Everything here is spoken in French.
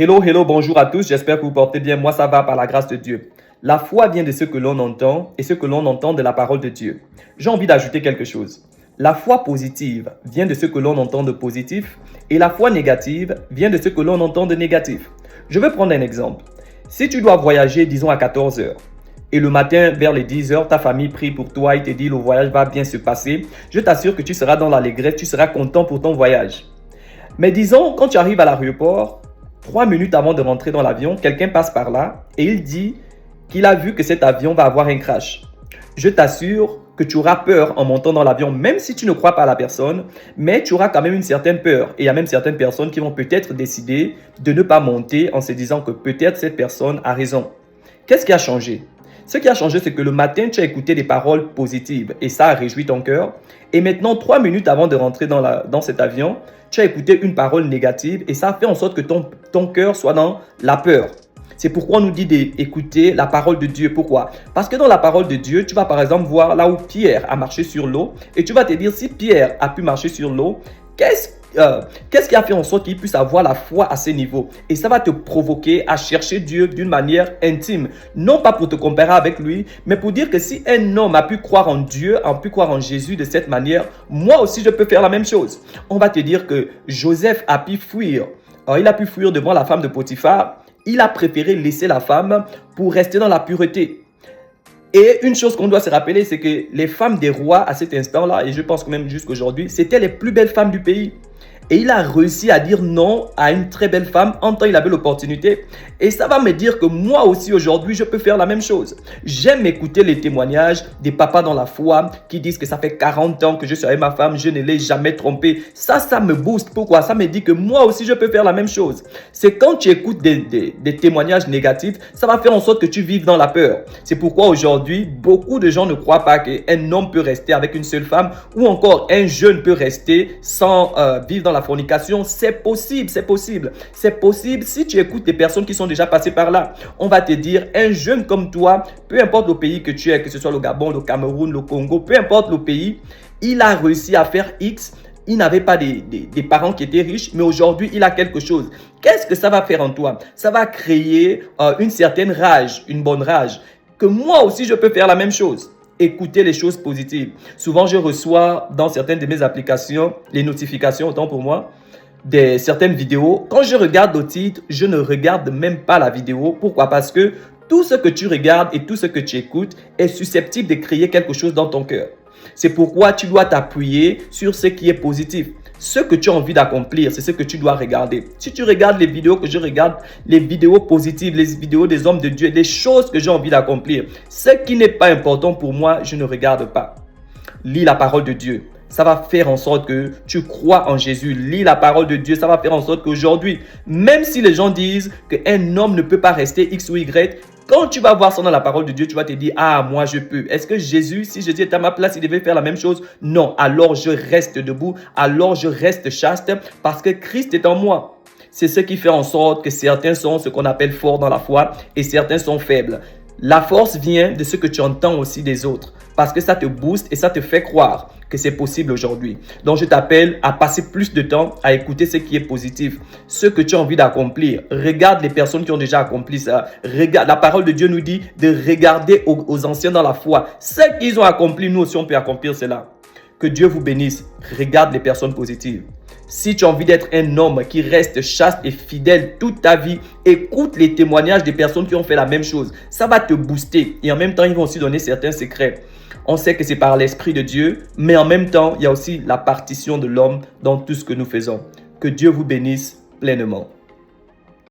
Hello, hello, bonjour à tous. J'espère que vous portez bien. Moi, ça va par la grâce de Dieu. La foi vient de ce que l'on entend et ce que l'on entend de la parole de Dieu. J'ai envie d'ajouter quelque chose. La foi positive vient de ce que l'on entend de positif et la foi négative vient de ce que l'on entend de négatif. Je vais prendre un exemple. Si tu dois voyager, disons à 14 heures, et le matin, vers les 10 heures, ta famille prie pour toi et te dit le voyage va bien se passer, je t'assure que tu seras dans l'allégresse, tu seras content pour ton voyage. Mais disons, quand tu arrives à l'aéroport, 3 minutes avant de rentrer dans l'avion, quelqu'un passe par là et il dit qu'il a vu que cet avion va avoir un crash. Je t'assure que tu auras peur en montant dans l'avion, même si tu ne crois pas à la personne, mais tu auras quand même une certaine peur. Et il y a même certaines personnes qui vont peut-être décider de ne pas monter en se disant que peut-être cette personne a raison. Qu'est-ce qui a changé? Ce qui a changé, c'est que le matin, tu as écouté des paroles positives et ça a réjoui ton cœur. Et maintenant, 3 minutes avant de rentrer dans cet avion, tu as écouté une parole négative et ça a fait en sorte que ton cœur soit dans la peur. C'est pourquoi on nous dit d'écouter la parole de Dieu. Pourquoi? Parce que dans la parole de Dieu, tu vas par exemple voir là où Pierre a marché sur l'eau et tu vas te dire si Pierre a pu marcher sur l'eau, qu'est-ce qui a fait en sorte qu'il puisse avoir la foi à ce niveau? Et ça va te provoquer à chercher Dieu d'une manière intime. Non pas pour te comparer avec lui, mais pour dire que si un homme a pu croire en Dieu, a pu croire en Jésus de cette manière, moi aussi je peux faire la même chose. On va te dire que Joseph a pu fuir. Alors, il a pu fuir devant la femme de Potiphar. Il a préféré laisser la femme pour rester dans la pureté. Et une chose qu'on doit se rappeler, c'est que les femmes des rois à cet instant-là, et je pense que même jusqu'à aujourd'hui, c'était les plus belles femmes du pays. Et il a réussi à dire non à une très belle femme en tant qu'il avait l'opportunité. Et ça va me dire que moi aussi aujourd'hui, je peux faire la même chose. J'aime écouter les témoignages des papas dans la foi qui disent que ça fait 40 ans que je suis avec ma femme, je ne l'ai jamais trompée. Ça me booste. Pourquoi? Ça me dit que moi aussi, je peux faire la même chose. C'est quand tu écoutes des témoignages négatifs, ça va faire en sorte que tu vives dans la peur. C'est pourquoi aujourd'hui, beaucoup de gens ne croient pas qu'un homme peut rester avec une seule femme ou encore un jeune peut rester sans vivre dans la fornication. C'est possible, c'est possible. C'est possible si tu écoutes des personnes qui sont déjà passées par là. On va te dire, un jeune comme toi, peu importe le pays que tu es, que ce soit le Gabon, le Cameroun, le Congo, peu importe le pays, il a réussi à faire X. Il n'avait pas des parents qui étaient riches, mais aujourd'hui, il a quelque chose. Qu'est-ce que ça va faire en toi? Ça va créer une certaine rage, une bonne rage, que moi aussi, je peux faire la même chose. Écouter les choses positives. Souvent, je reçois dans certaines de mes applications, les notifications, autant pour moi, certaines vidéos. Quand je regarde le titre, je ne regarde même pas la vidéo. Pourquoi? Parce que tout ce que tu regardes et tout ce que tu écoutes est susceptible de créer quelque chose dans ton cœur. C'est pourquoi tu dois t'appuyer sur ce qui est positif. Ce que tu as envie d'accomplir, c'est ce que tu dois regarder. Si tu regardes les vidéos que je regarde, les vidéos positives, les vidéos des hommes de Dieu, les choses que j'ai envie d'accomplir, ce qui n'est pas important pour moi, je ne regarde pas. Lis la parole de Dieu. Ça va faire en sorte que tu crois en Jésus. Lis la parole de Dieu. Ça va faire en sorte qu'aujourd'hui, même si les gens disent qu'un homme ne peut pas rester X ou Y, quand tu vas voir ça dans la parole de Dieu, tu vas te dire, ah, moi je peux. Est-ce que Jésus, si Jésus était à ma place, il devait faire la même chose? Non, alors je reste debout, alors je reste chaste parce que Christ est en moi. C'est ce qui fait en sorte que certains sont ce qu'on appelle forts dans la foi et certains sont faibles. La force vient de ce que tu entends aussi des autres parce que ça te booste et ça te fait croire que c'est possible aujourd'hui. Donc, je t'appelle à passer plus de temps à écouter ce qui est positif, ce que tu as envie d'accomplir. Regarde les personnes qui ont déjà accompli ça. Regarde, la parole de Dieu nous dit de regarder aux anciens dans la foi. Ce qu'ils ont accompli, nous aussi, on peut accomplir cela. Que Dieu vous bénisse. Regarde les personnes positives. Si tu as envie d'être un homme qui reste chaste et fidèle toute ta vie, écoute les témoignages des personnes qui ont fait la même chose. Ça va te booster et en même temps, ils vont aussi donner certains secrets. On sait que c'est par l'Esprit de Dieu, mais en même temps, il y a aussi la partition de l'homme dans tout ce que nous faisons. Que Dieu vous bénisse pleinement.